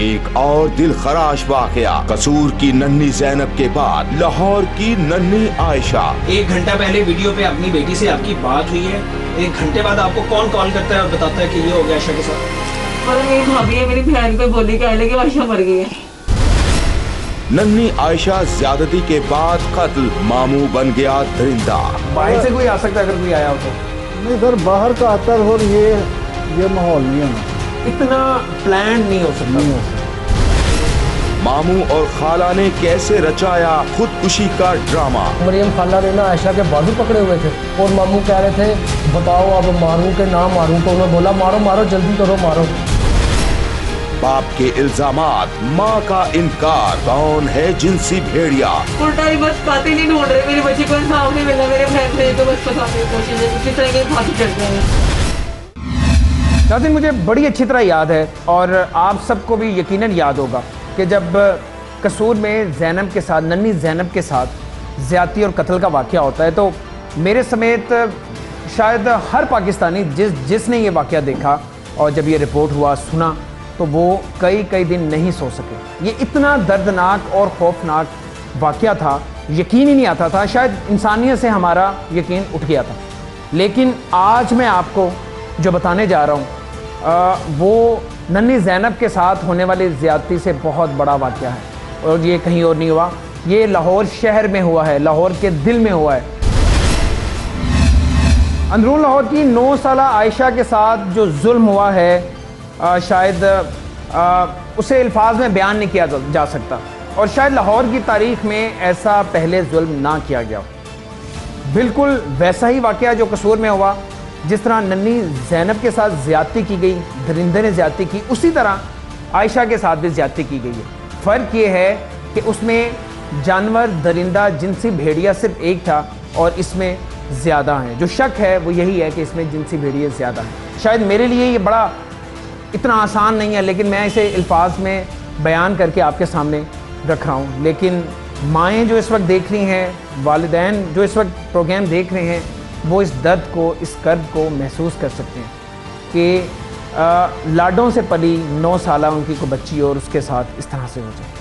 एक और दिल खराश वाकया, कसूर की नन्ही ज़ैनब के बाद लाहौर की नन्ही आयशा। 1 घंटा पहले वीडियो पे अपनी बेटी से आपकी बात हुई है, 1 घंटे बाद आपको कौन कॉल करता है और बताता है कि ये हो गया आयशा के साथ? और मेरी भाभी है, मेरी बहन को बोली कहले कि आयशा मर गई है। नन्ही आयशा ज्यादती के बाद कत्ल, मामू बन गया दरिंदा। बाहर से कोई आ सकता है अगर कोई आया हो तो? नहीं सर, बाहर का आता है और ये माहौल नहीं है, इतना प्लान नहीं हो सकता। मामू और खाला ने कैसे रचाया खुदकुशी का ड्रामा। मरियम खाला ने ना आयशा के बाजू पकड़े हुए थे और मामू कह रहे थे बताओ अब मारूं के ना मारूं, तो उन्होंने बोला मारो मारो जल्दी करो मारो। बाप के इल्जामात, माँ का इनकार, कौन है जिनसी भेड़िया? उल्टा ही बस कातिल ही ढूंढ रहे, मेरे बच्चे को इंसाफ नहीं मिला, मेरे बहन से तो बस फंसाने की कोशिश है, किस तरह के फांसी चढ़ गए हैं। नाज़रीन, मुझे बड़ी अच्छी तरह याद है और आप सबको भी यकीनन याद होगा कि जब कसूर में ज़ैनब के साथ, नन्ही ज़ैनब के साथ ज़्यादती और कत्ल का वाक़या होता है, तो मेरे समेत शायद हर पाकिस्तानी जिसने ये वाक़या देखा और जब ये रिपोर्ट हुआ सुना तो वो कई दिन नहीं सो सके। ये इतना दर्दनाक और खौफनाक वाक़या था, यकीन ही नहीं आता था, शायद इंसानियत से हमारा यकीन उठ गया था। लेकिन आज मैं आपको जो बताने जा रहा हूँ वो नन्ही ज़ैनब के साथ होने वाली ज़्यादती से बहुत बड़ा वाक़या है और ये कहीं और नहीं हुआ, ये लाहौर शहर में हुआ है, लाहौर के दिल में हुआ है। अंदरून लाहौर की 9 साला आयशा के साथ जो जुल्म हुआ है शायद उसे अल्फाज में बयान नहीं किया जा सकता और शायद लाहौर की तारीख़ में ऐसा पहले जुल्म ना किया गया। बिल्कुल वैसा ही वाक़या जो कसूर में हुआ, जिस तरह नन्ही ज़ैनब के साथ ज़्यादती की गई, दरिंदे ने ज़्यादती की, उसी तरह आयशा के साथ भी ज़्यादती की गई है। फ़र्क ये है कि उसमें जानवर, दरिंदा, जिनसी भेड़िया सिर्फ एक था और इसमें ज़्यादा हैं। जो शक है वो यही है कि इसमें जिनसी भेड़िया ज़्यादा हैं। शायद मेरे लिए ये बड़ा इतना आसान नहीं है, लेकिन मैं इसे अल्फाज में बयान करके आपके सामने रख रहा हूँ। लेकिन माएँ जो इस वक्त देख रही हैं, वालिदैन जो इस वक्त प्रोग्राम देख रहे हैं, वो इस दर्द को, इस कर्ब को महसूस कर सकते हैं कि लाडों से पली 9 साला उनकी कोई बच्ची और उसके साथ इस तरह से हो जाए।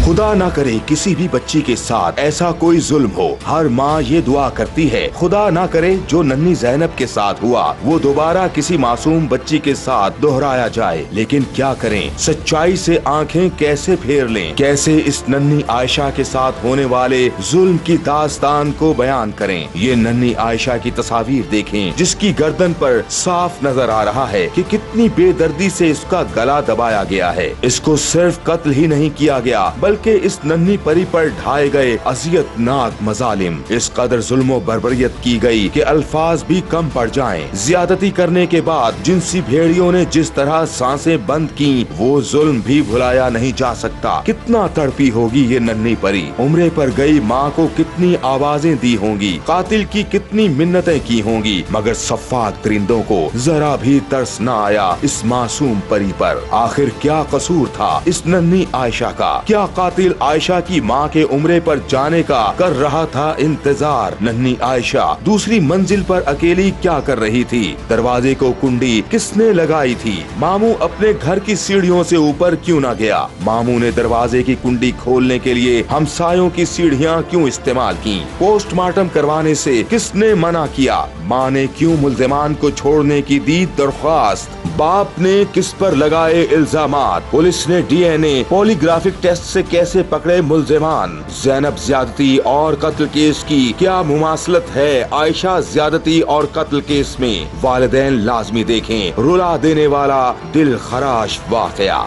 खुदा ना करे किसी भी बच्ची के साथ ऐसा कोई जुल्म हो। हर माँ ये दुआ करती है खुदा ना करे जो नन्ही ज़ैनब के साथ हुआ वो दोबारा किसी मासूम बच्ची के साथ दोहराया जाए। लेकिन क्या करें, सच्चाई से आंखें कैसे फेर लें, कैसे इस नन्ही आयशा के साथ होने वाले जुल्म की दास्तान को बयान करें। ये नन्ही आयशा की तस्वीर देखें जिसकी गर्दन पर साफ नजर आ रहा है कि कितनी बेदर्दी से इसका गला दबाया गया है। इसको सिर्फ कत्ल ही नहीं किया गया बल्कि इस नन्ही परी पर ढाए गए अज़ियतनाक मजालिम, इस कदर जुल्म बर्बरियत की गई कि अल्फाज भी कम पड़ जाएं। ज्यादती करने के बाद जिनसी भेड़ियों ने जिस तरह सांसें बंद की वो जुल्म भी भुलाया नहीं जा सकता। कितना तड़पी होगी ये नन्ही परी, उम्रे पर गई माँ को कितनी आवाजें दी होंगी, कातिल की कितनी मिन्नतें की होंगी, मगर सफ़ाक दरिंदों को जरा भी तरस न आया इस मासूम परी पर। आखिर क्या कसूर था इस नन्ही आयशा का? क्या कातिल आयशा की माँ के उम्रे पर जाने का कर रहा था इंतजार? नन्ही आयशा दूसरी मंजिल पर अकेली क्या कर रही थी? दरवाजे को कुंडी किसने लगाई थी? मामू अपने घर की सीढ़ियों से ऊपर क्यों ना गया? मामू ने दरवाजे की कुंडी खोलने के लिए हमसायों की सीढ़ियाँ क्यों इस्तेमाल की? पोस्टमार्टम करवाने से किसने मना किया? माँ ने क्यों मुल्जिमान को छोड़ने की दी दरख्वास्त? बाप ने किस पर लगाए इल्जामात? पुलिस ने डीएनए, पॉलीग्राफिक टेस्ट से कैसे पकड़े मुल्जिमान? ज़ैनब ज़्यादती और कत्ल केस की क्या मुमासलत है आयशा ज़्यादती और कत्ल केस में? वालिदैन लाजमी देखें रुला देने वाला दिल खराश वाक़या।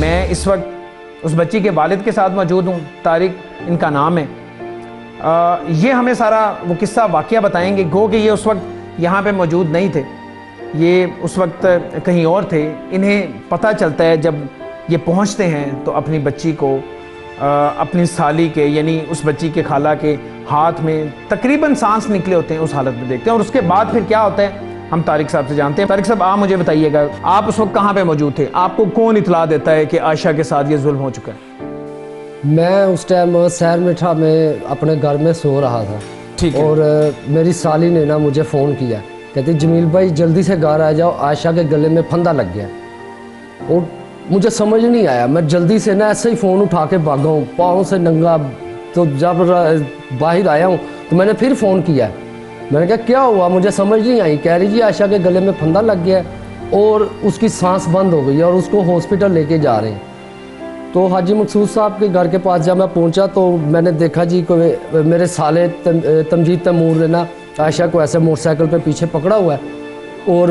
मैं इस वक्त उस बच्ची के वालिद के साथ मौजूद हूँ, तारिक इनका नाम है। ये हमें सारा वो किस्सा वाक़या बताएंगे। गो कि ये उस वक्त यहाँ पे मौजूद नहीं थे, ये उस वक्त कहीं और थे। इन्हें पता चलता है जब ये पहुँचते हैं तो अपनी बच्ची को अपनी साली के यानी उस बच्ची के खाला के हाथ में तकरीबन सांस निकले होते हैं, उस हालत में देखते हैं। और उसके बाद फिर क्या होता है हम तारिक साहब से जानते हैं। तारिक साहब, आप मुझे बताइएगा, आप उस वक्त कहाँ पे मौजूद थे? आपको कौन इतला देता है कि आयशा के साथ ये जुल्म हो चुका है? मैं उस टाइम शहर मिठा में अपने घर में सो रहा था, ठीक है। और मेरी साली ने ना मुझे फ़ोन किया, कहती जमील भाई जल्दी से घर आ जाओ, आयशा के गले में फंदा लग गया। और मुझे समझ नहीं आया, मैं जल्दी से ना ऐसे ही फ़ोन उठा के भागा हूँ, पाँव से नंगा। तो जब बाहर आया हूँ तो मैंने फिर फ़ोन किया, मैंने कहा क्या हुआ, मुझे समझ नहीं आई। कह रही जी आयशा के गले में फंदा लग गया और उसकी सांस बंद हो गई है और उसको हॉस्पिटल लेके जा रहे हैं। तो हाजी मकसूद साहब के घर के पास जब मैं पहुंचा तो मैंने देखा जी को मेरे साले तमजीद तैमूर ने ना आयशा को ऐसे मोटरसाइकिल पे पीछे पकड़ा हुआ है और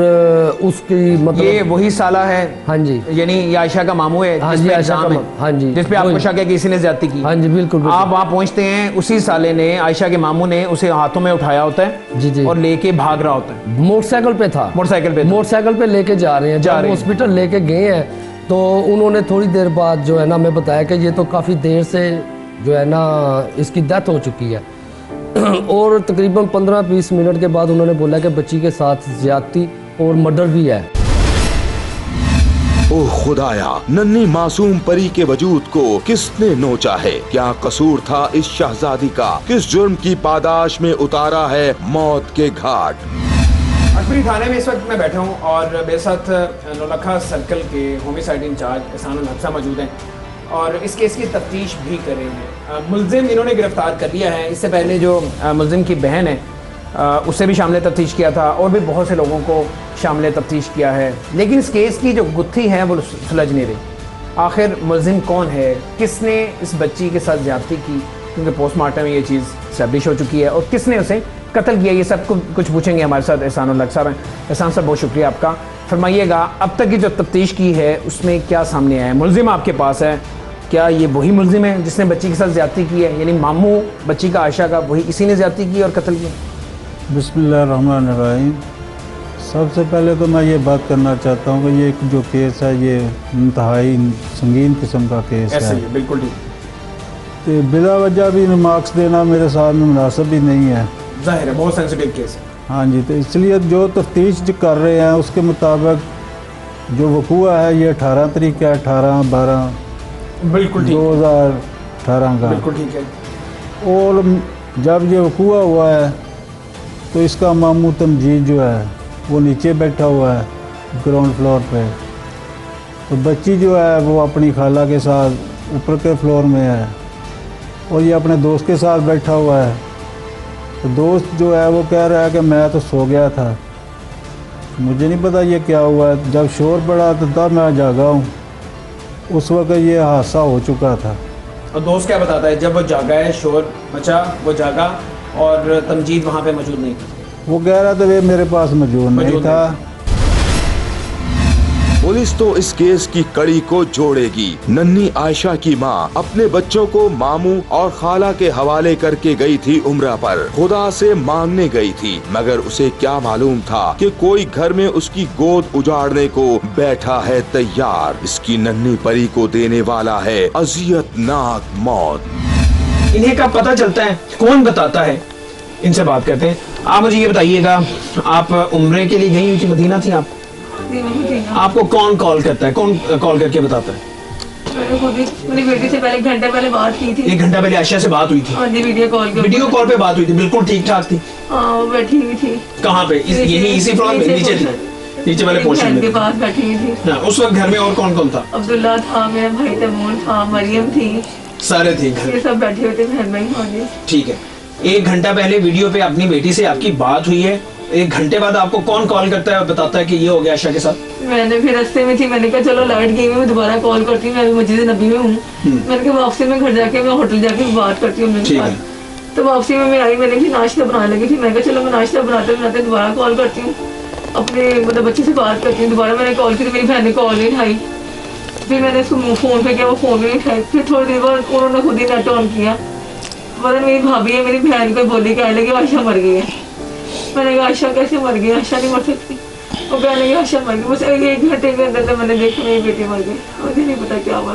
उसकी मतलब ये वही साला है। हाँ जी, यानी ये आयशा का मामू है। हाँ जी, आयशा का, हाँ जी, जिस पे आपको शक है कि किसी ने ज्यादती की। हाँ जी, बिल्कुल। आप वहाँ पहुँचते हैं, उसी साले ने, आयशा के मामू ने उसे हाथों में उठाया होता है जी जी, और लेके भाग रहा होता है। मोटरसाइकिल पे था, मोटरसाइकिल पे लेके जा रहे हैं। जब हॉस्पिटल लेके गए हैं तो उन्होंने थोड़ी देर बाद जो है ना हमें बताया कि ये तो काफ़ी देर से जो है ना इसकी डेथ हो चुकी है। और तकरीबन 15-20 मिनट के बाद उन्होंने बोला कि बच्ची के साथ ज्यादती और मर्डर भी है। ओह खुदाया, नन्ही मासूम परी के वजूद को किसने नोचा है? क्या कसूर था इस शहजादी का? किस जुर्म की पादाश में उतारा है मौत के घाट? अजमेरी थाने में इस वक्त मैं बैठा हूँ और मेरे साथ नौलखा सर्कल के होमिसाइड इंचार्ज एहसानुल हक साहब मौजूद हैं और इस केस की तफ्तीश भी कर रहे हैं। मुलजिम इन्होंने गिरफ्तार कर लिया है। इससे पहले जो मुलजिम की बहन है उससे भी शामिल तफ्तीश किया था और भी बहुत से लोगों को शामिल तफ्तीश किया है, लेकिन इस केस की जो गुत्थी है वो सुलझ नहीं रही। आखिर मुलजिम कौन है, किसने इस बच्ची के साथ ज्यादती की, क्योंकि पोस्टमार्टम में ये चीज़ स्टैब्लिश हो चुकी है, और किसने उसे कत्ल किया, ये सब कुछ पूछेंगे हमारे साथ एहसानुल हक साहब हैं। एहसान साहब बहुत शुक्रिया आपका। फरमाइएगा अब तक की जो तफ्तीश की है उसमें क्या सामने आया है? मुलजिम आपके पास है, क्या ये वही मुलजिम है जिसने बच्ची के साथ ज्यादती की है, यानी मामू बच्ची का आयशा का, वही इसी ने ज्यादती की और कत्ल किया? बिस्मिल्लाहिर्रहमानिर्रहीम। सबसे पहले तो मैं ये बात करना चाहता हूँ कि ये जो केस है ये इंतहाई संगीन किस्म का केस है। बिल्कुल ठीक। तो बिला वजह भी रिमार्क्स देना मेरे साथ में मुनासिब भी नहीं है, जाहिर है बहुत सेंसिटिव केस है। हाँ जी, तो इसलिए जो तफ्तीश कर रहे हैं उसके मुताबिक जो वकूआ है ये 18 तारीख है, 18/12 बिल्कुल 2018 का। बिल्कुल ठीक है। और जब ये वकूआ हुआ है तो इसका मामू तमजीद जो है वो नीचे बैठा हुआ है ग्राउंड फ्लोर पे, तो बच्ची जो है वो अपनी खाला के साथ ऊपर के फ्लोर में है और ये अपने दोस्त के साथ बैठा हुआ है। तो दोस्त जो है वो कह रहा है कि मैं तो सो गया था, मुझे नहीं पता ये क्या हुआ है। जब शोर पड़ा तो तब मैं जागा हूँ, उस वक्त ये हादसा हो चुका था। और दोस्त क्या बताता है? जब वो जागा है, शोर मचा, वो जागा और तमजीद वहाँ पे मौजूद नहीं था। वो कह रहा था वे मेरे पास मौजूद नहीं था। पुलिस तो इस केस की कड़ी को जोड़ेगी। नन्ही आयशा की मां अपने बच्चों को मामू और खाला के हवाले करके गई थी उम्रा पर, खुदा से मांगने गई थी, मगर उसे क्या मालूम था कि कोई घर में उसकी गोद उजाड़ने को बैठा है तैयार। इसकी नन्ही परी को देने वाला है अजियतनाक मौत। इन्हें कब पता चलता है, कौन बताता है? इनसे बात करते हैं। आप मुझे ये बताइएगा, आप उम्रे के लिए गई हुई थी, मदीना थी आप? आपको कौन कॉल करता है, कौन कॉल करके बताता है? मेरी बेटी से पहले 1 घंटे पहले बात की थी। 1 घंटा पहले आयशा से बात हुई थी? हाँ जी, वीडियो कॉल पे बात हुई थी। बिल्कुल ठीक ठाक थी? हाँ, वो बैठी हुई थी। कहाँ पे? यही इसी फ्लोर में? नीचे थी? नीचे वाले पोर्शन में के पास बैठी हुई थी। उस वक्त घर में और कौन कौन था? अब्दुल्ला था, मेरा भाई तैमूर था, मरियम थी, सारे थे घर, ये सब बैठे हुए थे बहन भाई। हाँ जी ठीक है। 1 घंटा पहले वीडियो पे अपनी बेटी से आपकी बात हुई है, 1 घंटे बाद आपको कौन कॉल करता है और बताता है कि ये हो गया आयशा के साथ? मैंने फिर रास्ते में थी, मैंने कहा चलो लाइट गई मैं दोबारा कॉल करती हूँ, मैं मस्जिद नबी में हूँ। मैंने कहा वापसी में घर जाके मैं होटल जाके बात करती हूँ उनके साथ। तो वापसी में मैं आई, मैंने भी नाश्ता बनाने लगी थी, मैं कहा चलो मैं नाश्ता बनाते बनाते दोबारा कॉल करती हूँ, अपने मतलब बच्चे से बात करती हूँ। दोबारा मैंने कॉल की तो मेरी बहन ने कॉल नहीं उठाई, फिर मैंने उसको फ़ोन पे किया, वो फ़ोन भी नहीं उठाई। फिर थोड़ी देर बाद उन्होंने खुद ही नेट ऑन किया, वरना मेरी भाभी है, मेरी बहन को बोली कहने लगी आयशा मर गई है। मैंने कहा आयशा कैसे मर गई, आयशा नहीं मर सकती। वो कहने लगी आयशा मर गई। बस 1 घंटे के अंदर मैंने देखा मेरी बेटी मर गई, मुझे नहीं पता क्या हुआ।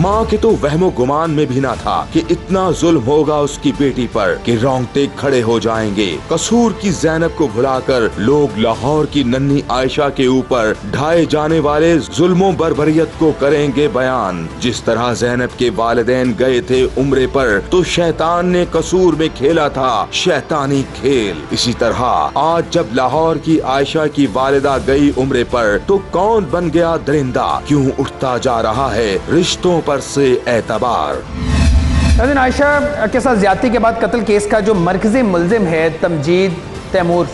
माँ के तो वहमो गुमान में भी ना था कि इतना जुल्म होगा उसकी बेटी पर कि रोंगटे खड़े हो जाएंगे। कसूर की ज़ैनब को भुलाकर लोग लाहौर की नन्ही आयशा के ऊपर ढाए जाने वाले जुल्मों बर्बरियत को करेंगे बयान। जिस तरह ज़ैनब के वालिदैन गए थे उम्रे पर तो शैतान ने कसूर में खेला था शैतानी खेल, इसी तरह आज जब लाहौर की आयशा की वालिदा गई उम्रे पर तो कौन बन गया दरिंदा, क्यों उठता जा रहा है रिश्तों पर से एतबार। आयशा के साथ ज्यादती के बाद कत्ल केस का जो मरकजी मुल्जिम है तमजीद तैमूर,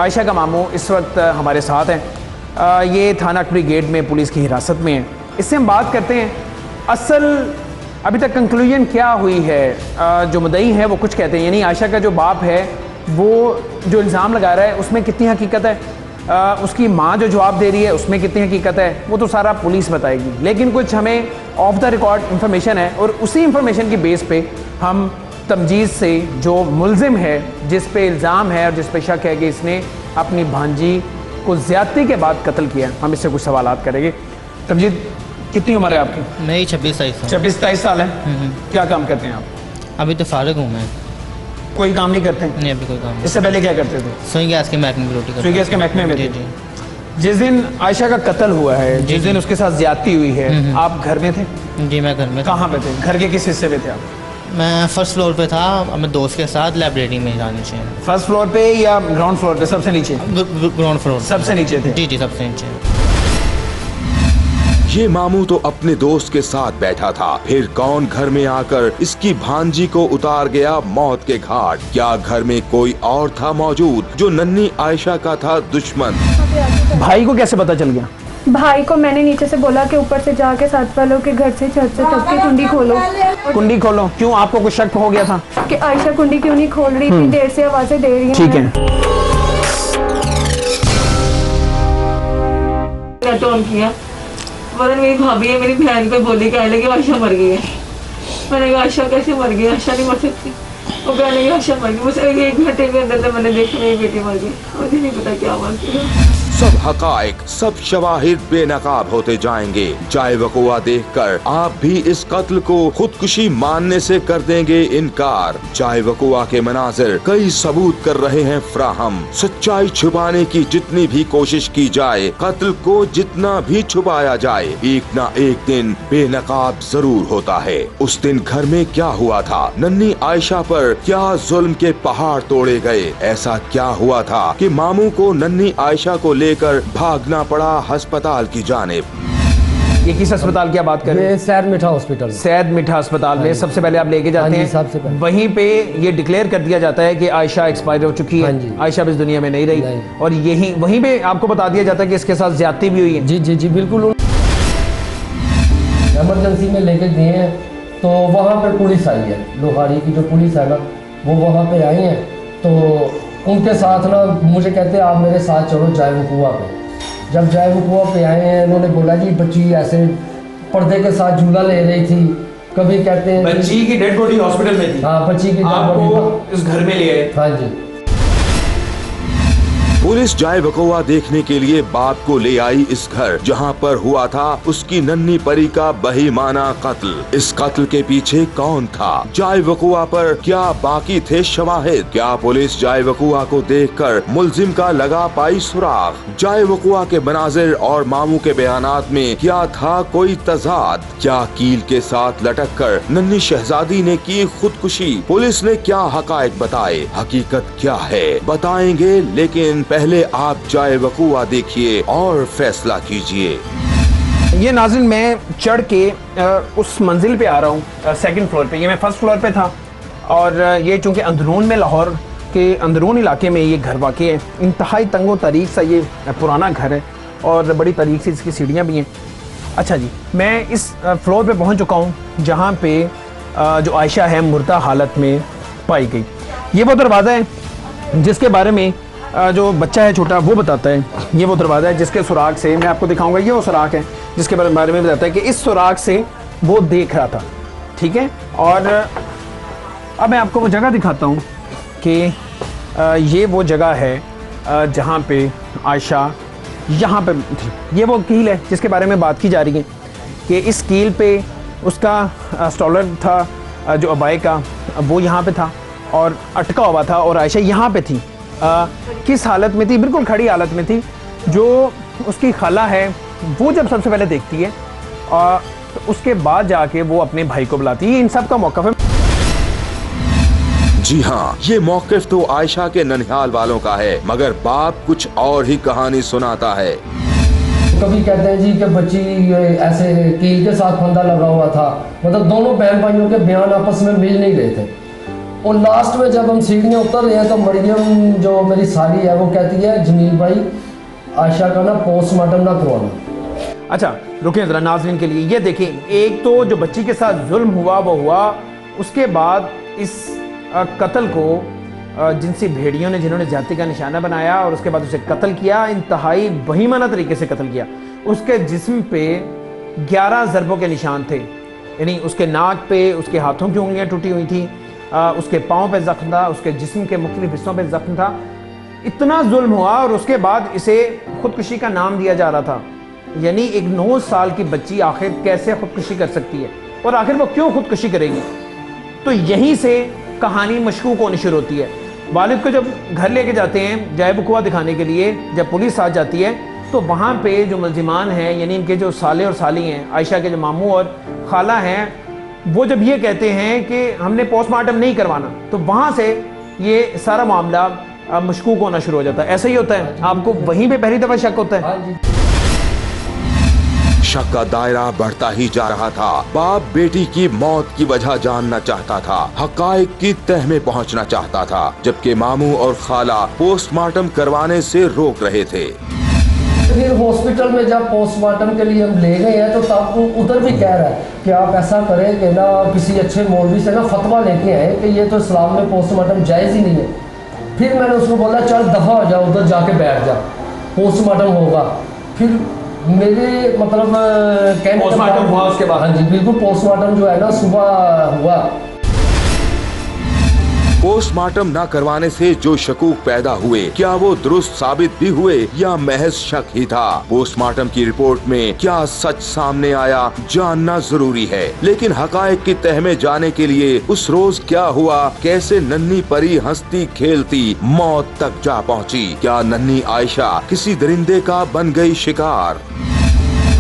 आयशा का मामू इस वक्त हमारे साथ हैं। ये थाना टपरी गेट में पुलिस की हिरासत में है। इससे हम बात करते हैं असल अभी तक कंक्लूजन क्या हुई है। जो मुद्दई है वो कुछ कहते हैं, यानी आयशा का जो बाप है वो जो इल्ज़ाम लगा रहा है उसमें कितनी हकीकत है, उसकी माँ जो जवाब दे रही है उसमें कितनी हकीकत है, वो तो सारा पुलिस बताएगी। लेकिन कुछ हमें ऑफ द रिकॉर्ड इंफॉर्मेशन है और उसी इंफॉर्मेशन की बेस पे हम तमजीज़ से जो मुल्जिम है, जिस पे इल्ज़ाम है और जिस पे शक है कि इसने अपनी भांजी को ज़्यादती के बाद कत्ल किया, हम इससे कुछ सवालात करेंगे। तमजीद, कितनी उम्र है आपकी? मेरी 26-27 साल है। क्या काम करते हैं आप? अभी तो फारिग हूँ मैं। कोई काम नहीं करते? नहीं, अभी कोई काम नहीं। इससे पहले क्या करते थे? सुई गैस के महकमे में रोटी करते। सुई गैस के महकमे में? जी जी। जिस दिन आयशा का कत्ल हुआ है, जिस दिन उसके साथ ज्यादती हुई है, आप घर में थे? जी मैं घर में। कहाँ पे थे? घर के किस हिस्से में थे आप? मैं फर्स्ट फ्लोर पे था, अपने दोस्त के साथ लाइब्रेरी में जाने नीचे। फर्स्ट फ्लोर पे या ग्राउंड फ्लोर पे? सबसे नीचे? Ground floor. सबसे नीचे थे? जी जी, सबसे नीचे। ये मामू तो अपने दोस्त के साथ बैठा था, फिर कौन घर में आकर इसकी भांजी को उतार गया मौत के घाट। क्या घर में कोई और था मौजूद जो नन्ही आयशा का था दुश्मन? भाई को कैसे पता चल गया? भाई को मैंने नीचे से बोला कि ऊपर से जाके साथ वालों के घर से छत से टप के कुंडी खोलो। कुंडी खोलो? क्यों, आपको कुछ शक हो गया था कि आयशा कुंडी क्यों नहीं खोल रही, इतनी देर से आवाजें दे रही है? ठीक है। किया वरन मेरी भाभी है, मेरी बहन पे बोली, कहने लगी आयशा मर गई है। मैंने कहा आयशा कैसे मर गई, आयशा नहीं मर सकती। वो कहने लगी आयशा मर गई। मुझे 1 घंटे के अंदर मैंने देखा मेरी बेटी मर गई, मुझे नहीं पता क्या मर गई। सब हकाइक, सब शवाहिद बेनकाब होते जाएंगे। जाए वकुआ देखकर आप भी इस कत्ल को खुदकुशी मानने से कर देंगे इनकार। जाए वकुआ के मनाजिर कई सबूत कर रहे हैं फ्राहम। सच्चाई छुपाने की जितनी भी कोशिश की जाए, कत्ल को जितना भी छुपाया जाए, एक ना एक दिन बेनकाब जरूर होता है। उस दिन घर में क्या हुआ था? नन्ही आयशा पर क्या जुल्म के पहाड़ तोड़े गए? ऐसा क्या हुआ था कि मामू को नन्ही आयशा को लेकर भागना पड़ा अस्पताल की जानिब? ये किस अस्पताल की बात कर रहे हैं? सैयद मिठा हॉस्पिटल। सैयद मिठा अस्पताल में सबसे पहले आप लेके जाते हैं, वहीं पे ये डिक्लेयर कर दिया जाता है कि आयशा एक्सपायर हो चुकी है, आयशा इस दुनिया में नहीं रही, और यही वहीं पे आपको बता दिया जाता है कि इसके साथ ज्यादती भी हुई है। जी जी जी बिल्कुल। इमरजेंसी में लेके गए हैं तो वहाँ पे पुलिस आई है, लोहाड़ी की जो पुलिस है ना, वो वहाँ पे आई है। तो उनके साथ ना मुझे कहते हैं आप मेरे साथ चलो जाए वकुआ पे। जब जाए वकुआ पे आए हैं, उन्होंने बोला जी बच्ची ऐसे पर्दे के साथ झूला ले रही थी। कभी कहते हैं बच्ची की डेड बॉडी हॉस्पिटल में थी? हाँ, बच्ची की डेड बॉडी इस घर में ले आए? हाँ जी। पुलिस जाए वकुआ देखने के लिए बाप को ले आई इस घर जहां पर हुआ था उसकी नन्ही परी का बहीमाना कत्ल। इस कत्ल के पीछे कौन था? जाए वकुआ पर क्या बाकी थे शवाहिद? क्या पुलिस जाए वकुआ को देखकर मुल्जिम का लगा पाई सुराग? जाए वकुआ के मनाजिर और मामू के बयानात में क्या था कोई तजाद? क्या कील के साथ लटक कर नन्ही शहजादी ने की खुदकुशी? पुलिस ने क्या हकायक बताए? हकीकत क्या है बताएंगे, लेकिन पहले आप जाए वकुआ देखिए और फैसला कीजिए। ये नाज़िल मैं चढ़ के उस मंजिल पे आ रहा हूँ, सेकंड फ्लोर पे। ये मैं फर्स्ट फ्लोर पे था, और ये चूँकि अंदरून में, लाहौर के अंदरून इलाके में ये घर वाक़ई है। इंतहाई तंगो तारीख सा ये पुराना घर है और बड़ी तारीख से इसकी सीढ़ियाँ भी हैं। अच्छा जी, मैं इस फ्लोर पे पहुँच चुका हूँ जहाँ पे जो आयशा है मुर्दा हालत में पाई गई। ये वो दरवाज़ा है जिसके बारे में जो बच्चा है छोटा वो बताता है। ये वो दरवाज़ा है जिसके सुराग से, मैं आपको दिखाऊंगा, ये वो सुराग है जिसके बारे में बताता है कि इस सुराग से वो देख रहा था। ठीक है, और अब मैं आपको वो जगह दिखाता हूँ कि ये वो जगह है जहाँ पे आयशा यहाँ पे थी। ये वो कील है जिसके बारे में बात की जा रही है कि इस कील पे उसका स्टॉलर था जो अबाई का, वो यहाँ पे था और अटका हुआ था और आयशा यहाँ पे थी। किस हालत में थी? बिल्कुल खड़ी हालत में थी। जो उसकी खाला है वो जब सबसे पहले देखती है तो उसके बाद जाके वो अपने भाई को बुलाती है। इन सब का मौक़िफ़ है। जी हाँ, ये मौक़िफ़ तो आयशा के ननिहाल वालों का है, मगर बाप कुछ और ही कहानी सुनाता है। कभी कहते हैं जी कि बच्ची ऐसे कील के साथ फंदा लगा हुआ था, मतलब दोनों बहन भाइयों के बयान आपस में मिल नहीं रहे थे। और लास्ट में जब हम सीढ़ियाँ उतर रहे हैं तो मरियम जो मेरी साली है वो कहती है जमील भाई आयशा का ना पोस्टमार्टम ना करवाना। अच्छा रुकिए ज़रा नाज़रीन के लिए, ये देखिए, एक तो जो बच्ची के साथ जुल्म हुआ वो हुआ, उसके बाद इस कत्ल को जिनसी भेड़ियों ने जिन्होंने जाति का निशाना बनाया और उसके बाद उसे कत्ल किया, इंतहाई बहीमाना तरीके से कत्ल किया। उसके जिस्म पे 11 ज़रबों के निशान थे, यानी उसके नाक पे, उसके हाथों की उंगलियां टूटी हुई थी, उसके पाँव पे ज़ख्म था, उसके जिस्म के मुख्तलिफ हिस्सों पे ज़ख्म था। इतना जुल्म हुआ और उसके बाद इसे खुदकुशी का नाम दिया जा रहा था। यानी एक 9 साल की बच्ची आखिर कैसे खुदकुशी कर सकती है और आखिर वो क्यों खुदकुशी करेगी? तो यहीं से कहानी मशकूक होनी शुरू होती है। वालिद को जब घर लेके जाते हैं जायब कुआ दिखाने के लिए, जब पुलिस आ जाती है तो वहाँ पे जो मुलजिमान हैं, यानी इनके जो साले और साली हैं, आयशा के जो मामू और खाला हैं, वो जब ये कहते हैं कि हमने पोस्टमार्टम नहीं करवाना, तो वहाँ से ये सारा मामला मशकूक होना शुरू हो जाता है। ऐसा ही होता है, आपको वहीं पे पहली दफ़ा शक होता है। शक का दायरा बढ़ता ही जा रहा था। बाप बेटी की मौत की वजह जानना चाहता था, हकायक की तह में पहुंचना चाहता था, जबकि मामू और खाला पोस्टमार्टम करवाने से रोक रहे थे। फिर हॉस्पिटल में जब पोस्टमार्टम के लिए हम ले गए हैं तो तब उधर भी कह रहा है कि आप ऐसा करें कि ना किसी अच्छे मौलवी से ना फतवा लेके आए कि ये तो इस्लाम में पोस्टमार्टम जायज़ ही नहीं है। फिर मैंने उसको बोला चल दफ़ा हो जा, उधर जाके बैठ जा, पोस्टमार्टम होगा। फिर मेरे मतलब कहने पोस्टमार्टम हुआ उसके बाद? हाँ जी बिल्कुल, पोस्टमार्टम जो है ना सुबह हुआ। पोस्टमार्टम न करवाने से जो शकूक पैदा हुए, क्या वो दुरुस्त साबित भी हुए या महज शक ही था? पोस्टमार्टम की रिपोर्ट में क्या सच सामने आया, जानना जरूरी है। लेकिन हकायक की तह में जाने के लिए उस रोज क्या हुआ, कैसे नन्ही परी हंसती खेलती मौत तक जा पहुंची? क्या नन्ही आयशा किसी दरिंदे का बन गई शिकार?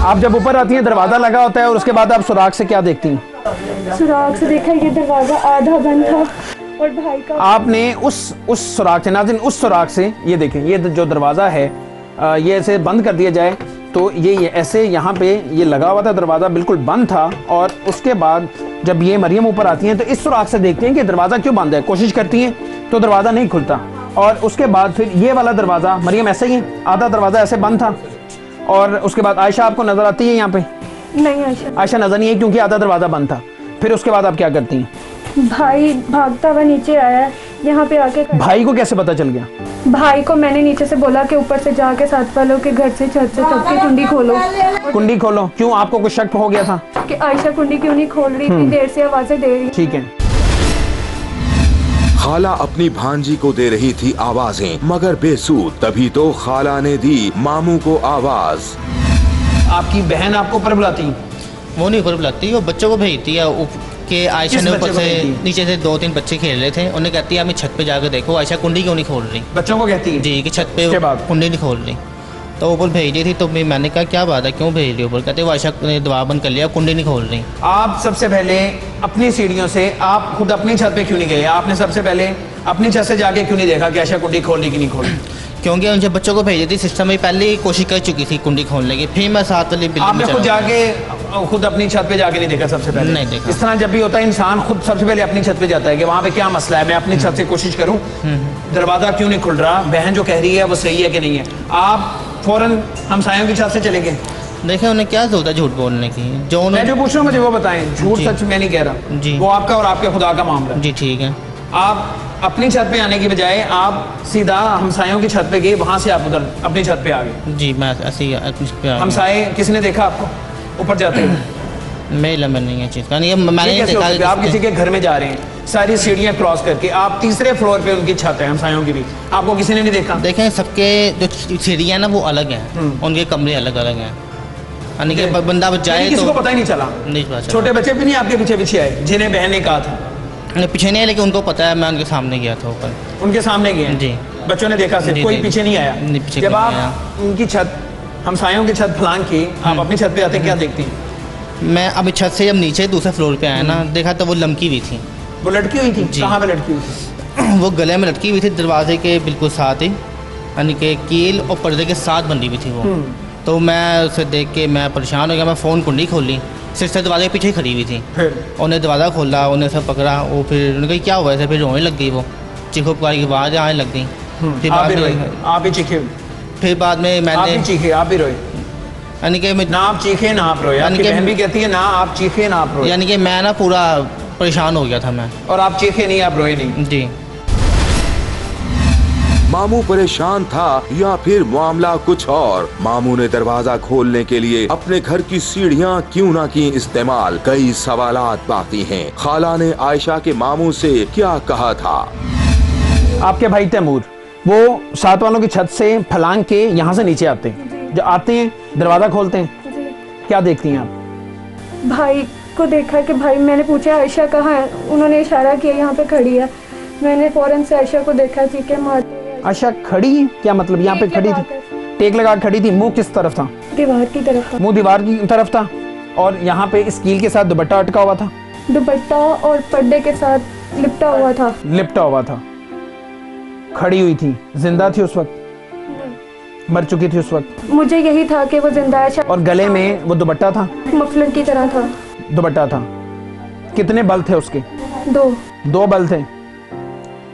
आप जब ऊपर आती हैं दरवाजा लगा होता है और उसके बाद आप सुराग से क्या देखती हैं? सुराग से देखा ये दरवाजा आधा बंद था और भाई का आपने उस सुराग से, नाज़रीन उस सुराग से, ये देखें, ये जो दरवाज़ा है ये ऐसे बंद कर दिया जाए तो ये ऐसे यहाँ पे ये लगा हुआ था, दरवाज़ा बिल्कुल बंद था। और उसके बाद जब ये मरियम ऊपर आती हैं तो इस सुराग से देखते हैं कि दरवाज़ा क्यों बंद है। कोशिश करती हैं तो दरवाज़ा नहीं खुलता। और उसके बाद फिर ये वाला दरवाज़ा, मरियम ऐसे ही है, आधा दरवाज़ा ऐसे बंद था। और उसके बाद आयशा आपको नज़र आती है यहाँ पे? नहीं, आयशा नज़र नहीं है क्योंकि आधा दरवाज़ा बंद था। फिर उसके बाद आप क्या करती हैं? भाई भागता हुआ नीचे आया, यहाँ पे आके भाई को कैसे पता चल गया? भाई को मैंने नीचे से बोला कि ऊपर से जाके साथ वालों के घर से छत से टपके कुंडी खोलो। कुंडी खोलो? क्यों, आपको कुछ शक हो गया था कि आयशा कुंडी क्यों नहीं खोल रही, इतनी देर से आवाजें दे रही? ठीक है। खाला अपनी भांजी को दे रही थी आवाजें, मगर बेसूद। तभी तो खाला ने दी मामू को आवाज। आपकी बहन आपको ऊपर बुलाती? वो नहीं ऊपर बुलाती, वो बच्चों को भेजती है कि आयशा ने ऊपर से नीचे से 2-3 बच्चे खेल रहे थे, उन्हें कहती है हमें छत पे जाकर देखो आयशा कुंडी क्यों नहीं खोल रही। बच्चों को कहती है जी कि छत पे कुंडी नहीं खोल रही। तो ऊपर भेज रही थी तो मैंने कहा क्या बात है, क्यों भेज रही ऊपर? कहते वो आयशा ने दरवाजा बंद कर लिया, कुंडी नहीं खोल रही। आप सबसे पहले अपनी सीढ़ियों से आप खुद अपनी छत पे क्यों नहीं गए? आपने सबसे पहले अपनी छत से जाके क्यों नहीं देखा कि आयशा कुंडी खोल रही कि नहीं खोल रही? क्योंकि उनसे बच्चों को भेजी थी, सिस्टम में पहले ही कोशिश कर चुकी थी कुंडी खोलने की, फिर मैं साथ वाली आपने खुद जाके खुद अपनी छत पे जाके नहीं देखा सबसे पहले? नहीं देखा। इस तरह जब भी होता है इंसान खुद सबसे पहले अपनी छत पे जाता है कि वहाँ पे क्या मसला है, मैं अपनी छत से कोशिश करूँ, दरवाजा क्यों नहीं खुल रहा, बहन जो कह रही है वो सही है कि नहीं है। आप फौरन हमसायों की छत से चले गए? देखें उन्हें क्या जरूरत है झूठ बोलने की, जो मैं जो पूछ रहा हूँ मुझे वो बताएं, झूठ सच मैं नहीं कह रहा जी, वो आपका और आपके खुदा का मामला। जी ठीक है। आप अपनी छत पे आने की बजाय आप सीधा हमसायों की छत पे गए, वहां से आप उधर अपनी छत पे आ गए? जी मैं ऐसे ही अपनी छत पे आ गया। हमसाए किसने देखा आपको ऊपर जाते हैं? मेरे लंबे नहीं है चीज़ का, नहीं मैंने नहीं देखा। आप किसी के घर में जा रहे हैं, सारी सीढ़ियाँ क्रॉस करके आप तीसरे फ्लोर पे उनकी छत है हमसायों की भी, आपको किसी ने नहीं देखा? देखें सबके जो सीढ़ियाँ ना वो अलग हैं, उनके कमरे अलग अलग हैं। यानी कि बंदा जाए किसी तो को पता ही नहीं चला? नहीं पता चला। छोटे बच्चे भी नहीं आपके पीछे पीछे आए जिन्हें बहन ने कहा था? पीछे नहीं है, लेकिन उनको पता है, मैं उनके सामने गया था ऊपर। उनके सामने गए जी, बच्चों ने देखा सिर्फ, कोई पीछे नहीं आया? नहीं, पीछे जब कोई आप नहीं आया। उनकी छत, हमसायों की छत फलांग की, आप अपनी छत पे आते हैं, क्या देखती हैं? मैं अभी छत से जब नीचे दूसरे फ्लोर पे आया ना, देखा तो वो लमकी हुई थी। वो लटकी हुई थी? जी। कहाँ पे लटकी हुई थी? वो गले में लटकी हुई थी, दरवाजे के बिल्कुल साथ ही, यानी कि कील और पर्दे के साथ बंधी हुई थी वो। तो मैं उसे देख के मैं परेशान हो गया, मैं फ़ोन कुंडी खोली, सिस्टर दरवाजे के पीछे खड़ी हुई थी। उन्हें दरवाज़ा खोला, उन्हें सब पकड़ा, वो फिर उन्होंने कहा क्या हुआ ऐसे, फिर रोने लग गई, वो चीखो पुकारी की आवाज़ आने लग गई। फिर बाद में आप ही चीखे? फिर बाद में मैंने, आप ही चीखे, आप ही रोए? यानी कि ना आप चीखे ना आप रोए, यानी कि बहन भी कहती है ना आप चीखे ना आप रोए, यानी कि मैं ना पूरा परेशान हो गया था मैं। और आप चीखे नहीं, आप रोए नहीं? जी। मामू परेशान था या फिर मामला कुछ और? मामू ने दरवाजा खोलने के लिए अपने घर की सीढ़ियां क्यों ना की इस्तेमाल? कई सवालात बाकी हैं। खाला ने आयशा के मामू से क्या कहा था? आपके भाई तैमूर वो साथ वालों की छत से फलांग के यहाँ से नीचे आते हैं, जो आते हैं दरवाजा खोलते हैं, क्या देखती हैं आप? भाई को देखा कि भाई, मैंने पूछा आयशा कहाँ है, उन्होंने इशारा किया यहाँ पे खड़ी है। मैंने फौरन से आयशा को देखा, चीखे मारते हुए। आयशा खड़ी है? क्या मतलब यहाँ पे खड़ी थी? टेक लगा खड़ी थी? मुंह किस तरफ था? दीवार की तरफ था। मुंह दीवार की तरफ था। और यहाँ पे इस कील के साथ दुपट्टा अटका हुआ था? दुपट्टा और पर्दे के साथ लिपटा हुआ था। लिपटा हुआ था। खड़ी हुई थी, जिंदा थी उस वक्त? मर चुकी थी उस वक्त? मुझे यही था कि वो जिंदा है। और गले में वो दुपट्टा था? मफलर की तरह था। दुपट्टा था। कितने बल थे उसके? 2 बल थे।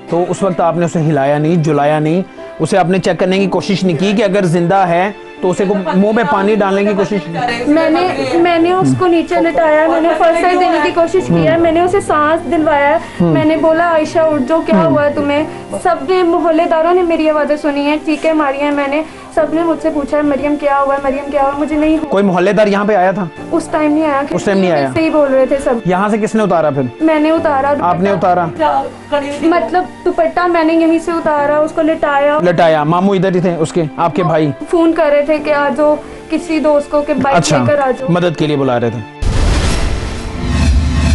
तो उस वक्त आपने उसे हिलाया नहीं, जुलाया नहीं, उसे आपने चेक करने की कोशिश नहीं की कि अगर जिंदा है तो उसे को मुंह में पानी डालने की कोशिश? मैंने उसको नीचे लिटाया, मैंने फर्स्ट एड देने की कोशिश किया, मैंने उसे सांस दिलवाया, मैंने बोला आयशा उठ जाओ, क्या हुआ तुम्हें? सबने मोहल्लेदारों ने मेरी आवाज़ें सुनी है, चीखें मारी हैं मैंने, सबने मुझसे पूछा है मरियम क्या हुआ, मरियम क्या हुआ? मुझे नहीं। कोई मोहल्लेदार यहाँ पे आया था? उस टाइम नहीं आया। उस टाइम नहीं आया? सही बोल रहे थे सब। यहाँ से किसने उतारा फिर? मैंने उतारा। आपने उतारा? मतलब दुपट्टा मैंने यहीं से उतारा, उसको लिटाया। मामू इधर ही थे उसके, आपके भाई? फोन कर रहे थे कि आ जाओ किसी दोस्त को के बाइक लेकर आ जाओ, मदद के लिए बुला रहे थे।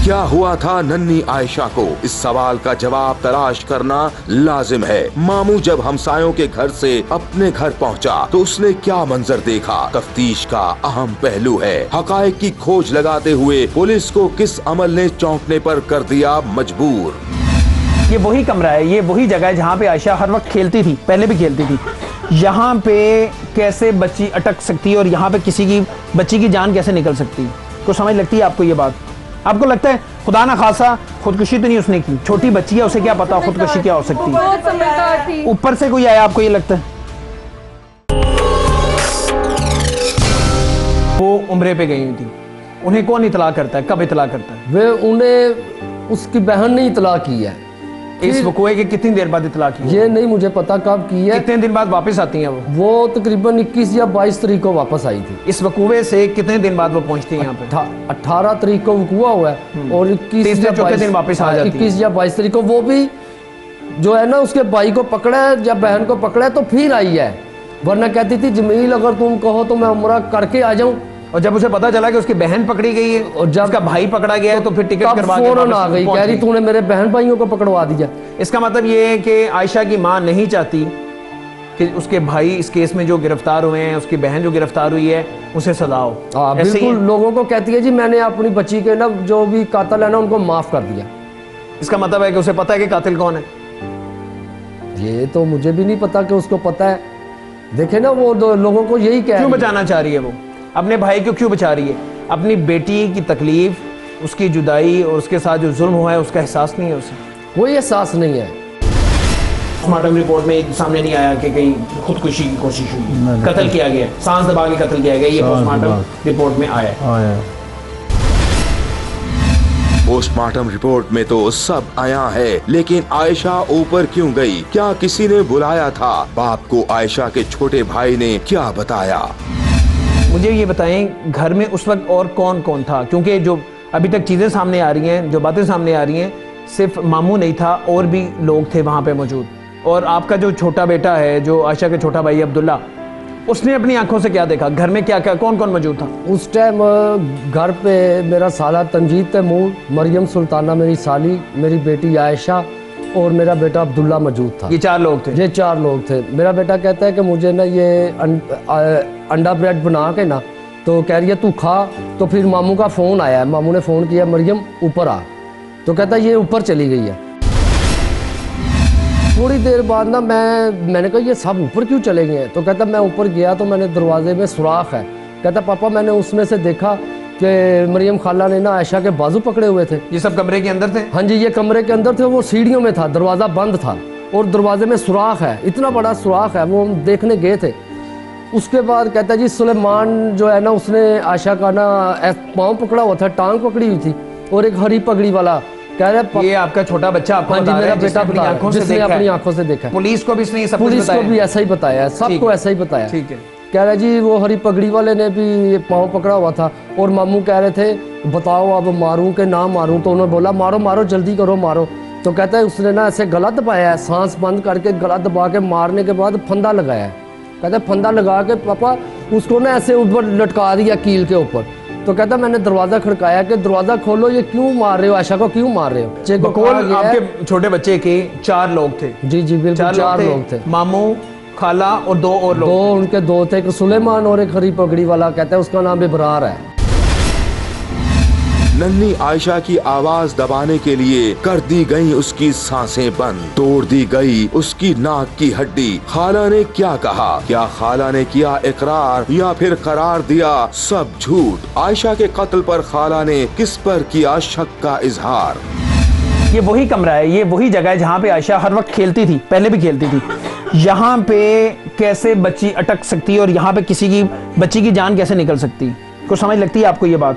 क्या हुआ था नन्ही आयशा को? इस सवाल का जवाब तलाश करना लाजिम है। मामू जब हमसायों के घर से अपने घर पहुंचा तो उसने क्या मंजर देखा? तफ्तीश का अहम पहलू है। हकायक की खोज लगाते हुए पुलिस को किस अमल ने चौंकने पर कर दिया मजबूर? ये वही कमरा है, ये वही जगह है जहाँ पे आयशा हर वक्त खेलती थी, पहले भी खेलती थी। यहाँ पे कैसे बच्ची अटक सकती है और यहाँ पे किसी की बच्ची की जान कैसे निकल सकती है? को समझ लगती है आपको ये बात? आपको लगता है खुदा ना खासा खुदकुशी तो नहीं उसने की? छोटी बच्ची है, उसे क्या पता खुदकुशी क्या हो सकती है? ऊपर से कोई आया, आपको ये लगता है? वो उम्रे पे गई हुई थी, उन्हें कौन इतला करता है, कब इतला करता है? वे उन्हें उसकी बहन ने इतला की है। इस वकूए के कितनी देर बाद इतला की? ये नहीं मुझे पता कब की है। कितने दिन बाद वापस आती हैं वो तकरीबन 21 या 22 तारीख को वापस आई थी। इस वकूए से कितने दिन बाद वो पहुंचती है यहाँ पे? 18 तारीख को वकूआ हुआ है और 21 या 22 दिन वापस आ जाती है। 21 या 22 तारीख को वो भी जो है ना उसके भाई को पकड़ा है या बहन को पकड़ा है तो फिर आई है, वरना कहती थी जमील अगर तुम कहो तो मैं उम्रा करके आ जाऊं। और जब उसे पता चला कि उसकी बहन पकड़ी गई है और जब उसका भाई पकड़ा गया है तो फिर टिकट करवा के फौरन आ गई, कह रही तूने मेरे बहन भाइयों को पकड़वा दिया। इसका मतलब ये है कि आयशा की मां नहीं चाहती कि उसके भाई इस केस में जो गिरफ्तार हुए हैं, उसकी बहन जो गिरफ्तार हुई है, उसे सजा हो। बिल्कुल, लोगों को कहती है जी मैंने अपनी बच्ची के ना जो भी कातिल है ना उनको माफ कर दिया। इसका मतलब है कि उसे पता है कि कातिल कौन है? ये तो मुझे भी नहीं पता कि उसको पता है। देखे ना वो लोगों को यही कह क्यों बचाना चाह रही है? वो अपने भाई को क्यों बचा रही है? अपनी बेटी की तकलीफ, उसकी जुदाई और उसके साथ जो जुल्म हुआ है उसका एहसास नहीं है उसे? कोई एहसास नहीं है। पोस्टमार्टम रिपोर्ट में सामने नहीं आया कि कहीं खुदकुशी की कोशिश हुई, कत्ल किया गया, सांस दबा के कत्ल किया गया, ये पोस्टमार्टम रिपोर्ट में आया है। पोस्टमार्टम रिपोर्ट में तो सब आया है, लेकिन आयशा ऊपर क्यों गई? क्या किसी ने बुलाया था? बाप को आयशा के छोटे भाई ने क्या बताया? मुझे ये बताएं घर में उस वक्त और कौन कौन था? क्योंकि जो अभी तक चीज़ें सामने आ रही हैं, जो बातें सामने आ रही हैं, सिर्फ मामू नहीं था, और भी लोग थे वहाँ पे मौजूद। और आपका जो छोटा बेटा है, जो आयशा के छोटा भाई अब्दुल्ला, उसने अपनी आंखों से क्या देखा? घर में क्या क्या कौन कौन मौजूद था उस टाइम? घर पे मेरा साला तंजीद तैमूर, मरियम सुल्ताना मेरी साली, मेरी बेटी आयशा और मेरा बेटा अब्दुल्ला मौजूद था। ये 4 लोग थे? ये 4 लोग थे। मेरा बेटा कहता है कि मुझे ना ये अंडा ब्रेड बना के ना, तो कह रही है तू खा। तो फिर मामू का फ़ोन आया, मामू ने फ़ोन किया मरियम ऊपर आ, तो कहता है ये ऊपर चली गई है। थोड़ी देर बाद ना मैंने कहा ये सब ऊपर क्यों चले गए हैं? तो कहता मैं ऊपर गया तो मैंने दरवाजे में सुराख है। कहता पापा मैंने उसमें से देखा कि मरियम खाला ने ना आयशा के बाजू पकड़े हुए थे। ये सब कमरे के अंदर थे? हाँ जी, ये कमरे के अंदर थे, वो सीढ़ियों में था, दरवाज़ा बंद था और दरवाजे में सुराख है, इतना बड़ा सुराख है। वो हम देखने गए थे। उसके बाद कहता जी सुलेमान जो है ना, उसने आयशा का ना पाँव पकड़ा हुआ था, टांग पकड़ी हुई थी और एक हरी पगड़ी वाला। कह रहे ये आपका छोटा बच्चा आपको हाँ जी, मेरा बेटा जिसने अपनी आंखों से देखा। पुलिस को भी इसने सब पुलिस को भी ऐसा ही बताया, सबको ऐसा ही बताया। ठीक है। कह रहे जी वो हरी पगड़ी वाले ने भी पाँव पकड़ा हुआ था और मामू कह रहे थे बताओ अब मारूं कि ना मारूं? तो उन्होंने बोला मारो मारो जल्दी करो मारो। तो कहता है उसने ना ऐसे गला दबाया है, सांस बंद करके गला दबा के मारने के बाद फंदा लगाया है। कहता है फंदा लगा के पापा उसको ना ऐसे ऊपर लटका दिया कील के ऊपर। तो कहता मैंने दरवाज़ा खड़काया कि दरवाज़ा खोलो, ये क्यों मार रहे हो, आयशा को क्यों मार रहे हो? बकौल आपके छोटे बच्चे के 4 लोग थे? जी जी बिल्कुल 4 लोग थे। मामू, खाला और 2 और लोग? 2 उनके 2 थे, एक सुलेमान और एक हरी पगड़ी वाला। कहता है उसका नाम इब्रार है। नन्ही आयशा की आवाज दबाने के लिए कर दी गई उसकी सांसें बंद, तोड़ दी गई उसकी नाक की हड्डी। खाला ने क्या कहा? क्या खाला ने किया इकरार या फिर करार दिया सब झूठ? आयशा के कत्ल पर खाला ने किस पर किया शक का इजहार? ये वही कमरा है, ये वही जगह है जहाँ पे आयशा हर वक्त खेलती थी, पहले भी खेलती थी। यहाँ पे कैसे बच्ची अटक सकती है और यहाँ पे किसी की बच्ची की जान कैसे निकल सकती? कुछ समझ लगती है आपको ये बात?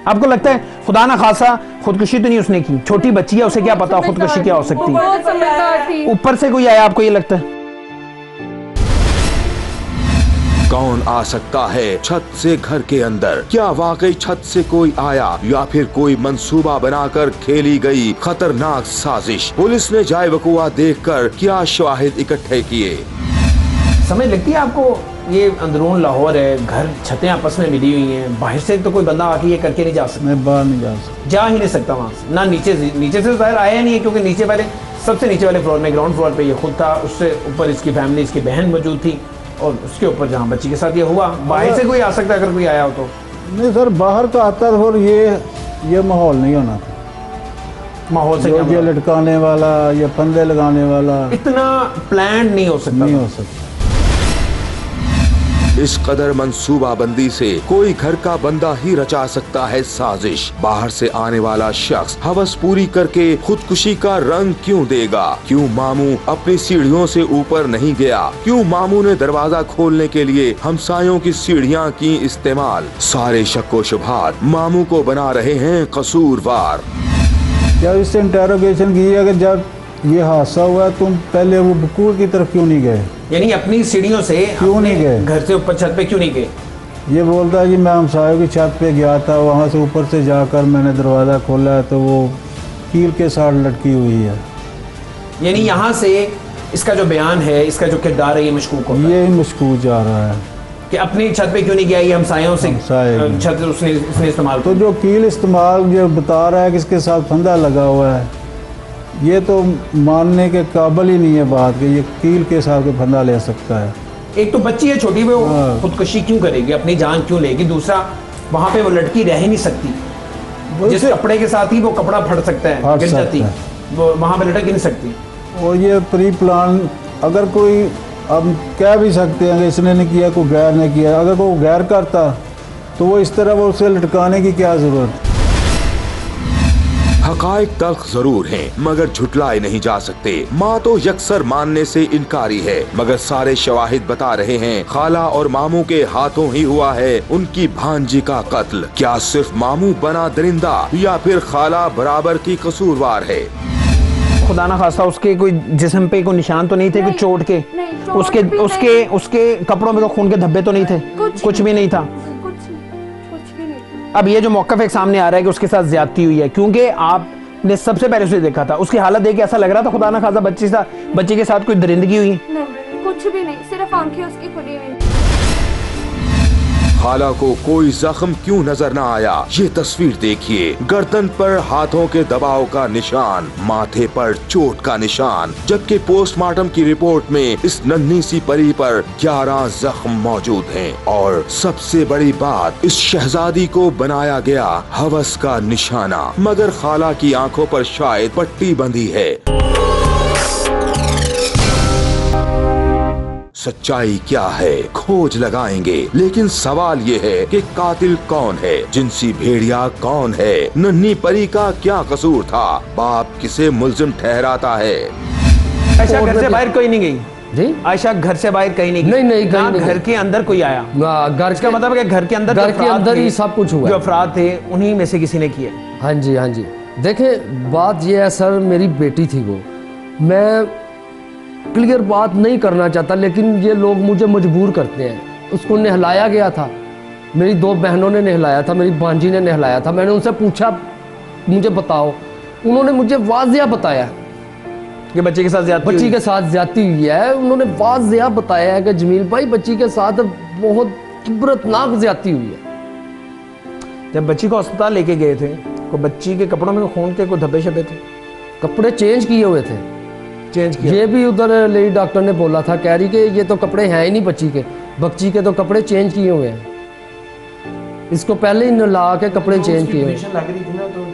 आपको लगता है खुदा ना खासा खुदकुशी तो नहीं उसने की? छोटी बच्ची है, उसे क्या पता खुदकुशी क्या हो सकती है? ऊपर से कोई आया, आपको ये लगता है? कौन आ सकता है छत से घर के अंदर? क्या वाकई छत से कोई आया या फिर कोई मंसूबा बनाकर खेली गई खतरनाक साजिश? पुलिस ने जाए वकुआ देखकर क्या शवाहिद इकट्ठे किए? समझ लगती है आपको? ये अंदरून लाहौर है, घर छतें आपस में मिली हुई हैं, बाहर से तो कोई बंदा आके ये करके नहीं जा सकता। मैं बाहर नहीं जा सकता, जा ही नहीं सकता वहाँ से, ना नीचे से बाहर आया नहीं है, क्योंकि नीचे वाले सबसे नीचे वाले फ्लोर में, ग्राउंड फ्लोर पे ये खुद था, उससे ऊपर इसकी फैमिली, इसकी बहन मौजूद थी और उसके ऊपर जहाँ बच्ची के साथ ये हुआ। बाहर से कोई आ सकता है अगर कोई आया हो तो? नहीं सर, बाहर का आता था और ये माहौल नहीं होना था। माहौल से ये लटकाने वाला या फंदे लगाने वाला इतना प्लान नहीं हो सकता, नहीं हो सकता। इस कदर मंसूबाबंदी से कोई घर का बंदा ही रचा सकता है साजिश। बाहर से आने वाला शख्स हवस पूरी करके खुदकुशी का रंग क्यों देगा? क्यों मामू अपनी सीढ़ियों से ऊपर नहीं गया? क्यों मामू ने दरवाजा खोलने के लिए हमसायों की सीढ़ियां की इस्तेमाल? सारे शक्को शुबहात मामू को बना रहे हैं कसूरवार। जब इससे इंटेरोगेशन की है कि जब ये हादसा हुआ तुम पहले वो बकूर की तरफ क्यों नहीं गए? यानी अपनी सीढ़ियों से क्यों नहीं गए? घर से ऊपर छत पे क्यों नहीं गए? ये बोलता है कि मैं हमसायों की छत पे गया था, वहाँ से ऊपर से जाकर मैंने दरवाज़ा खोला तो वो कील के साथ लटकी हुई है। यानी यहाँ से इसका जो बयान है, इसका जो किरदार है, ये मशकूक होता है। ये मशकूक जा रहा है कि अपनी छत पे क्यों नहीं गया, ये हमसायों से छत उसने इस्तेमाल। तो जो कील इस्तेमाल जो बता रहा है कि इसके साथ फंदा लगा हुआ है, ये तो मानने के काबिल ही नहीं है बात कि ये कील के साथ के फंदा ले सकता है। एक तो बच्ची है छोटी, वो खुदकुशी क्यों करेगी, अपनी जान क्यों लेगी? दूसरा वहाँ पे वो लड़की रह ही नहीं सकती, जिस कपड़े के साथ ही वो कपड़ा फट सकता है, गिर जाती, वो वहाँ पे लटक ही नहीं सकती। और ये प्री प्लान, अगर कोई, अब कह भी सकते हैं कि इसने नहीं किया, कोई गैर ने किया, अगर कोई गैर करता तो वो इस तरह वो उसे लटकाने की क्या ज़रूरत? हकाइक तल्ख जरूर हैं, मगर झुटलाए नहीं जा सकते। माँ तो यकसर मानने से इनकारी है, मगर सारे शवाहिद बता रहे हैं खाला और मामू के हाथों ही हुआ है उनकी भांजी का कत्ल। क्या सिर्फ मामू बना दरिंदा या फिर खाला बराबर की कसूरवार है? खुदा ना खास्ता उसके कोई जिस्म पे कोई निशान तो नहीं थे, कोई चोट के? उसके कपड़ों में तो खून के धब्बे तो नहीं थे? कुछ भी नहीं था। अब ये जो मौक़िफ़ एक सामने आ रहा है कि उसके साथ ज्यादती हुई है, क्योंकि आपने सबसे पहले उसे देखा था, उसकी हालत देख के ऐसा लग रहा था खुदा ना खासा बच्चे के साथ कोई दरिंदगी हुई? नहीं, कुछ भी नहीं, सिर्फ आंखें उसकी खुली हुई। खाला को कोई जख्म क्यों नजर न आया? ये तस्वीर देखिए, गर्दन पर हाथों के दबाव का निशान, माथे पर चोट का निशान, जबकि पोस्टमार्टम की रिपोर्ट में इस नन्ही सी परी पर 11 जख्म मौजूद हैं। और सबसे बड़ी बात, इस शहजादी को बनाया गया हवस का निशाना, मगर खाला की आंखों पर शायद पट्टी बंधी है। सच्चाई क्या है, खोज लगाएंगे, लेकिन सवाल ये है कि कातिल कौन है, जिनसी भेड़िया कौन है, नन्ही परी का क्या कसूर था, बाप किसे मुल्जिम ठहराता है? आयशा घर से बाहर कोई नहीं गई जी? आयशा घर से बाहर कहीं नहीं गई? नहीं ना घर के अंदर कोई आया? घर का मतलब है घर के अंदर ही सब कुछ हुआ। जो अफराद थे उन्हीं में से किसी ने किया। हाँ जी, हाँ जी। देखें, बात ये है सर, मेरी बेटी थी वो, मैं क्लियर बात नहीं करना चाहता, लेकिन ये लोग मुझे मजबूर करते हैं। उसको नहलाया गया था, मेरी 2 बहनों ने नहलाया था, मेरी भांजी ने नहलाया था। मैंने उनसे पूछा मुझे बताओ, उन्होंने मुझे वाज़िया बताया कि बच्चे के साथ ज्यादती हुई है। उन्होंने वाज़िया बताया है कि जमील भाई बच्ची के साथ बहुत इबरतनाक ज्यादती हुई है। जब बच्ची को अस्पताल लेके गए थे तो बच्ची के कपड़ों में खून के कोई धब्बे शब्बे थे? कपड़े चेंज किए हुए थे। चेंज किया? ये भी उधर लेडी डॉक्टर ने बोला था, कह रही कि ये तो कपड़े हैं ही नहीं बच्ची के तो कपड़े चेंज किए हुए हैं। इसको पहले ही नला के कपड़े चेंज किए हुए। लग रही थी ना, तो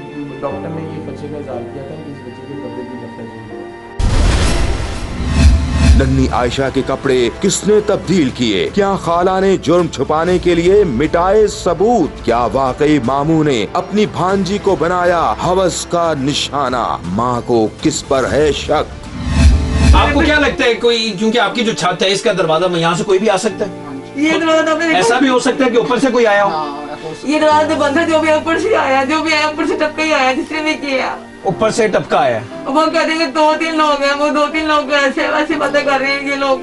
डॉक्टर ने ये बच्चे का इजाज़ किया था कि इस बच्चे के कपड़े की नन्ही आयशा के कपड़े किसने तब्दील किए? क्या खाला ने जुर्म छुपाने के लिए मिटाए सबूत? क्या वाकई मामू ने अपनी भांजी को बनाया हवस का निशाना? माँ को किस पर है शक? आपको क्या लगता है, कोई, क्योंकि आपकी जो छत है इसका दरवाजा में यहाँ से कोई भी आ सकता है? ये दरवाजा ऐसा भी हो सकता है कि ऊपर से कोई आया हो? ये दरवाजा बंद है, जो भी ऊपर से आया, जो भी आया ऊपर से टपका ही आया, जिसने भी किया ऊपर से टपका आया। वो कहते हैं 2-3 लोग हैं, वो 2-3 लोग ऐसे वैसे बातें कर रहे हैं ये लोग।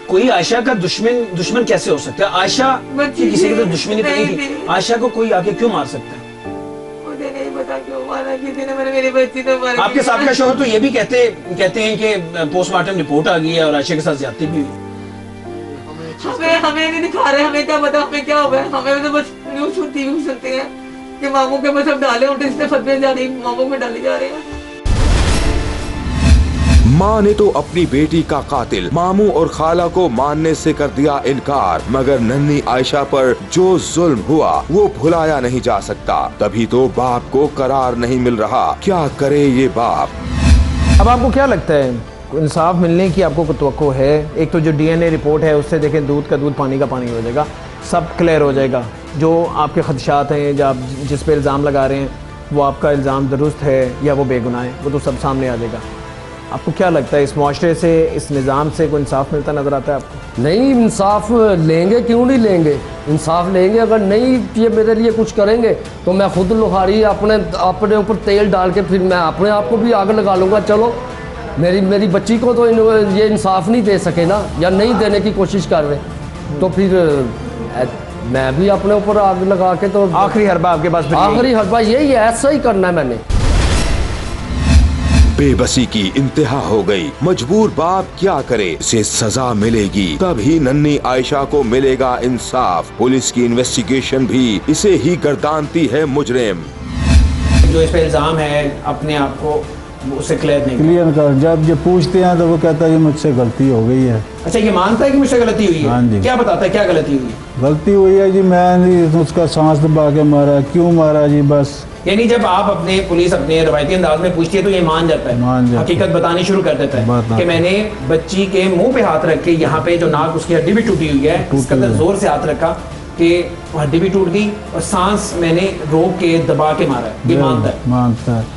कोई आयशा का दुश्मन कैसे हो सकता है? आयशा की किसी की तो दुश्मनी तो नहीं थी, आयशा को कोई आके क्यों मार सकता है? मुझे नहीं पता क्यों मारा किसी ने, मेरी बच्ची तो मर गई। आपके साहब का शौहर तो ये भी कहते हैं कि पोस्टमार्टम रिपोर्ट आ गई है और आयशा के साथ ज्यादती भी हुई। हमें नहीं दिखा रहे, हमें क्या पता हमें क्या होगा। हमें तो बस न्यूज़ टीवी सुनते हैं कि मामू के बस अब डाले उल्टे सीधे फतवे जा रही, मामू में डाले जा रहे हैं। माँ ने तो अपनी बेटी का कातिल मामू और खाला को मानने से कर दिया इनकार, मगर नन्ही आयशा पर जो जुल्म हुआ वो भुलाया नहीं जा सकता। तभी तो बाप को करार नहीं मिल रहा, क्या करे ये बाप? अब आपको क्या लगता है, इंसाफ मिलने की आपको तवक्को है? एक तो जो DNA रिपोर्ट है उससे देखें दूध का दूध पानी का पानी हो जाएगा, सब क्लियर हो जाएगा। जो आपके खदशात हैं, जो आप जिस पे इल्ज़ाम लगा रहे हैं, वो आपका इल्ज़ाम दुरुस्त है या वो बेगुनाह है, वो तो सब सामने आ जाएगा। आपको क्या लगता है, इस माशरे से, इस निज़ाम से कोई इंसाफ मिलता नज़र आता है आपको? नहीं, इंसाफ लेंगे, क्यों नहीं लेंगे, इंसाफ लेंगे। अगर नहीं ये मेरे लिए कुछ करेंगे तो मैं खुद लुहारी अपने ऊपर तेल डाल के फिर मैं अपने आप को भी आग लगा लूँगा। चलो, मेरी बच्ची को तो ये इंसाफ नहीं दे सके ना, या नहीं देने की कोशिश कर रहे, तो फिर मैं भी अपने ऊपर आग लगा के, तो आखिरी हरबा आपके पास, आखिरी हरबा यही है, ऐसा ही करना है मैंने। बेबसी की इंतहा हो गई, मजबूर बाप क्या करे, इसे सजा मिलेगी तभी नन्ही आयशा को मिलेगा इंसाफ। पुलिस की इन्वेस्टिगेशन भी इसे ही गर्दानती है मुजरिम। जो इस पे इल्जाम है अपने आप को उसे क्लियर कर, जब ये पूछते हैं तो वो कहता है कि मुझसे गलती हो गई है। अच्छा, ये मानता है कि मुझसे गलती हुई है? हाँ जी। क्या बताता है, क्या गलती हुई है? गलती हुई है जी, मैंने उसका सांस दबा के मारा। क्यों मारा जी? बस। यानी जब आप पुलिस अपने रवायती अंदाज में पूछती है तो ये मान जाता है, हकीकत बतानी शुरू कर देता है कि मैंने बच्ची के मुंह पे हाथ रख के, यहाँ पे जो नाक उसकी हड्डी भी टूटी हुई है, इसके अंदर जोर से हाथ रखा कि हड्डी भी टूट गई और सांस मैंने रोक के दबा के मारा है, ये मानता है।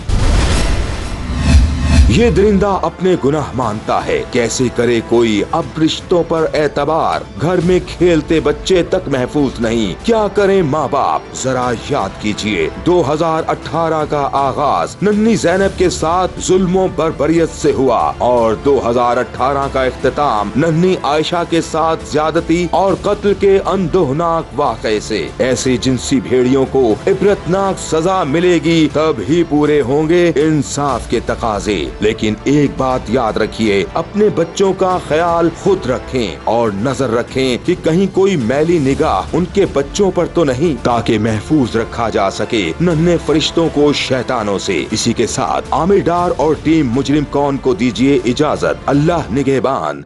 ये दरिंदा अपने गुनाह मानता है, कैसे करे कोई अब रिश्तों पर एतबार, घर में खेलते बच्चे तक महफूज नहीं, क्या करें माँ बाप? जरा याद कीजिए 2018 का आगाज नन्ही ज़ैनब के साथ जुल्मों बर्बरियत से हुआ और 2018 का इख्तिताम नन्ही आयशा के साथ ज्यादती और कत्ल के अंदोहनाक वाक़े से। ऐसे जिनसी भेड़ियों को इबरतनाक सजा मिलेगी तब ही पूरे होंगे इंसाफ के तकाजे। लेकिन एक बात याद रखिए, अपने बच्चों का ख्याल खुद रखें और नजर रखें कि कहीं कोई मैली निगाह उनके बच्चों पर तो नहीं, ताकि महफूज रखा जा सके नन्हे फरिश्तों को शैतानों से। इसी के साथ आमिर डार और टीम मुजरिम कौन को दीजिए इजाजत। अल्लाह निगहबान।